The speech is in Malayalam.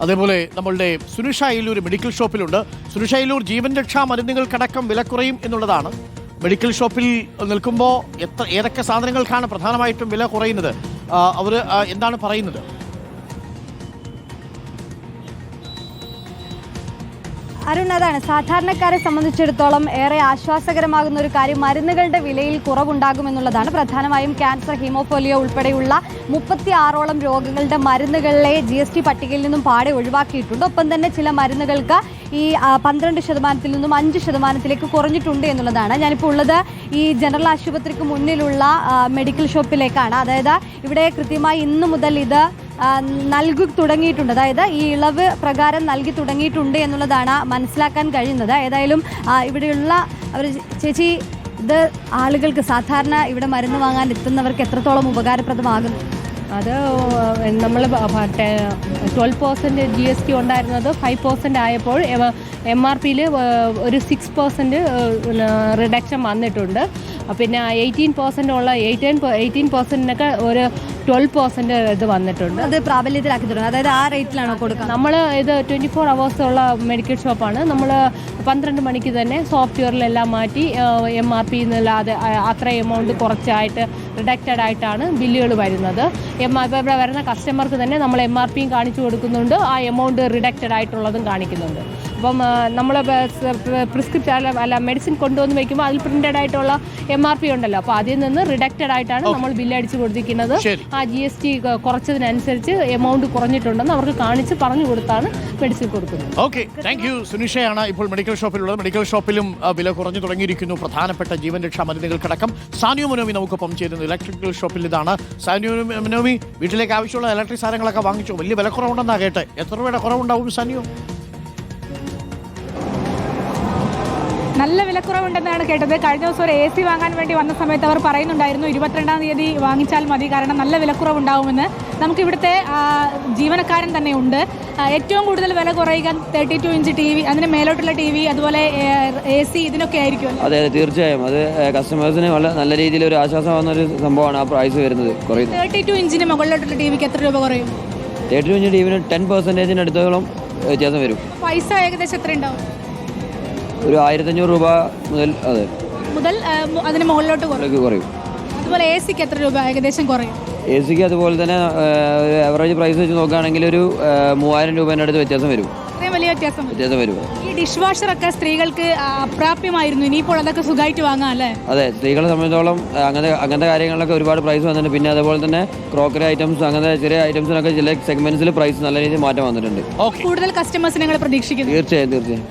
അതേപോലെ നമ്മളുടെ സുനിഷ അയ്യൂർ മെഡിക്കൽ ഷോപ്പിലുണ്ട്. സുനിഷ അയ്യൂർ, ജീവൻ രക്ഷാ മരുന്നുകൾക്കടക്കം വില കുറയും എന്നുള്ളതാണ്. മെഡിക്കൽ ഷോപ്പിൽ നിൽക്കുമ്പോൾ ഏതൊക്കെ സാധനങ്ങൾക്കാണ് പ്രധാനമായിട്ടും വില കുറയുന്നത്? അവർ എന്താണ് പറയുന്നത്? അരുൺ, അതാണ് സാധാരണക്കാരെ സംബന്ധിച്ചിടത്തോളം ഏറെ ആശ്വാസകരമാകുന്ന ഒരു കാര്യം. മരുന്നുകളുടെ വിലയിൽ കുറവുണ്ടാകുമെന്നുള്ളതാണ്. പ്രധാനമായും ക്യാൻസർ, ഹീമോഫോലിയ ഉൾപ്പെടെയുള്ള 36ഓളം രോഗങ്ങളുടെ മരുന്നുകളെ GST പട്ടികയിൽ നിന്നും പാടെ ഒഴിവാക്കിയിട്ടുണ്ട്. ഒപ്പം തന്നെ ചില മരുന്നുകൾക്ക് ഈ 12% നിന്നും 5%-ലേക്ക് കുറഞ്ഞിട്ടുണ്ട് എന്നുള്ളതാണ്. ഞാനിപ്പോൾ ഉള്ളത് ഈ ജനറൽ ആശുപത്രിക്ക് മുന്നിലുള്ള മെഡിക്കൽ ഷോപ്പിലേക്കാണ്. അതായത് ഇവിടെ കൃത്യമായി ഇന്നു മുതൽ ഇത് നൽകി തുടങ്ങിയിട്ടുണ്ട്. അതായത് ഈ ഇളവ് പ്രകാരം നൽകി തുടങ്ങിയിട്ടുണ്ട് എന്നുള്ളതാണ് മനസ്സിലാക്കാൻ കഴിയുന്നത്. ഏതായാലും ഇവിടെയുള്ള അവർ ചേച്ചി, ഇത് ആളുകൾക്ക് സാധാരണ ഇവിടെ മരുന്ന് വാങ്ങാൻ എത്തുന്നവർക്ക് എത്രത്തോളം ഉപകാരപ്രദമാകും? അത് നമ്മൾ 12% GST ഉണ്ടായിരുന്നത് 5% ആയപ്പോൾ MRPയിൽ ഒരു 6% റിഡക്ഷൻ വന്നിട്ടുണ്ട്. പിന്നെ 18% ഉള്ള 18%നൊക്കെ ഒരു 12% ഇത് വന്നിട്ടുണ്ട്. അത് പ്രാബല്യത്തിലാക്കി തുടങ്ങി. അതായത് ആ റേറ്റിലാണോ കൊടുക്കുക? നമ്മൾ ഇത് 24 hours ഉള്ള മെഡിക്കൽ ഷോപ്പാണ്. നമ്മൾ 12 മണിക്ക് തന്നെ സോഫ്റ്റ്വെയറിലെല്ലാം മാറ്റി MRP എന്നല്ലാതെ അത്ര എമൗണ്ട് കുറച്ചായിട്ട് റിഡക്റ്റഡ് ആയിട്ടാണ് ബില്ലുകൾ വരുന്നത്. ഇവിടെ വരുന്ന കസ്റ്റമർക്ക് തന്നെ നമ്മൾ MRPയും കാണിച്ചു കൊടുക്കുന്നുണ്ട്, ആ എമൗണ്ട് റിഡക്റ്റഡ് ആയിട്ടുള്ളതും കാണിക്കുന്നുണ്ട്. അപ്പം നമ്മൾ പ്രിസ്ക്രിപ്ഷൻ അല്ല മെഡിസിൻ കൊണ്ടുവന്ന് വയ്ക്കുമ്പോൾ അതിൽ പ്രിന്റഡ് ആയിട്ടുള്ള MRP ഉണ്ടല്ലോ, അപ്പോൾ അതിൽ നിന്ന് റിഡക്റ്റഡ് ആയിട്ടാണ് നമ്മൾ ബില്ലടിച്ച് കൊടുത്തിരിക്കുന്നത്. ആ GST കുറച്ചതിനനുസരിച്ച് എമൗണ്ട് കുറഞ്ഞിട്ടുണ്ടെന്ന് അവർക്ക് കാണിച്ച് പറഞ്ഞു കൊടുത്താണ് മെഡിസിൻ കൊടുക്കുന്നത്. Okay, thank you. സുനിഷയാണ് ഇപ്പോൾ മെഡിക്കൽ ഷോപ്പിലുള്ളത്. മെഡിക്കൽ ഷോപ്പിലും വില കുറഞ്ഞു തുടങ്ങിയിരിക്കുന്നു. പ്രധാനപ്പെട്ട ജീവൻ രക്ഷാ മരുന്നുകൾക്കടക്കം. സാനിയോ മനോമി നമുക്കൊപ്പം ചേരുന്നു ഇലക്ട്രിക്കൽ ഷോപ്പിൽ. ഇതാണ് സാനിയോ മനോമി. വീട്ടിലേക്ക് ആവശ്യമുള്ള ഇലക്ട്രിക് സാധനങ്ങളൊക്കെ വാങ്ങിച്ചു. വലിയ വില കുറവുണ്ടെന്നാ കേട്ടെ. എത്ര രൂപയുടെ കുറവുണ്ടാവും സാനിയോ? നല്ല വിലക്കുറവുണ്ടെന്നാണ് കേട്ടത്. കഴിഞ്ഞ ദിവസം ഒരു AC വാങ്ങാൻ വേണ്ടി വന്ന സമയത്ത് അവർ പറയുന്നുണ്ടായിരുന്നു 22-ാം തീയതി വാങ്ങിച്ചാൽ മതി, കാരണം നല്ല വിലക്കുറവുണ്ടാവുമെന്ന്. നമുക്ക് ഇവിടുത്തെ ജീവനക്കാരൻ തന്നെ ഉണ്ട്. ഏറ്റവും കൂടുതൽ വില കുറയുക 32 ഇഞ്ച് TV, അതിന് മേലോട്ടുള്ള TV, അതുപോലെ AC, ഇതിനൊക്കെ ആയിരിക്കും. അതെ, തീർച്ചയായും അത് കസ്റ്റമേഴ്സിന് നല്ല രീതിയിൽ ഒരു ആശ്വാസമാകുന്ന ഒരു സംഭവമാണ് ആ പ്രൈസ് വരുന്നത്. 32 ഇഞ്ചിന് മുകളിലോട്ടുള്ള TVക്ക് എത്ര രൂപ കുറയും? 32 ഇഞ്ച് TVന് 10% അടുത്തോളം വ്യത്യാസം വരും. പൈസ ഏകദേശം എത്ര ഉണ്ടാവും? ഒരു 1500 രൂപ മുതൽ അതിന് മുകളിലോട്ട് കുറയും. അതുപോലെ AC-ക്ക് എത്ര രൂപ ഏകദേശം കുറയും? AC-ക്ക് അതുപോലെ തന്നെ ആവറേജ് പ്രൈസ് വെച്ച് നോക്കുകയാണെങ്കിൽ ഒരു 3000 രൂപേൻ്റെ അടുത്ത് വ്യത്യാസം വരും. വലിയ വ്യത്യാസം വരും. ഈ ഡിഷ് വാഷറൊക്കെ സ്ത്രീകൾക്ക് അപ്രാപ്യമായിരുന്നു, ഇനിയിപ്പോൾ അതൊക്കെ സുഖമായിട്ട് വാങ്ങാം അല്ലേ? അതെ, സ്ത്രീകളെ സംബന്ധിച്ചോളം അങ്ങനത്തെ കാര്യങ്ങളിലൊക്കെ ഒരുപാട് പ്രൈസ് വന്നിട്ടുണ്ട്. പിന്നെ അതുപോലെ തന്നെ ക്രോക്കറി ഐറ്റംസ്, അങ്ങനത്തെ ചെറിയ ഐറ്റംസിനൊക്കെ ചില സെഗ്മെന്റ്സിൽ പ്രൈസ് നല്ല രീതിയിൽ മാറ്റം വന്നിട്ടുണ്ട്. കൂടുതൽ കസ്റ്റമേഴ്സിനെ നിങ്ങൾ പ്രതീക്ഷിക്കുന്നു? തീർച്ചയായും.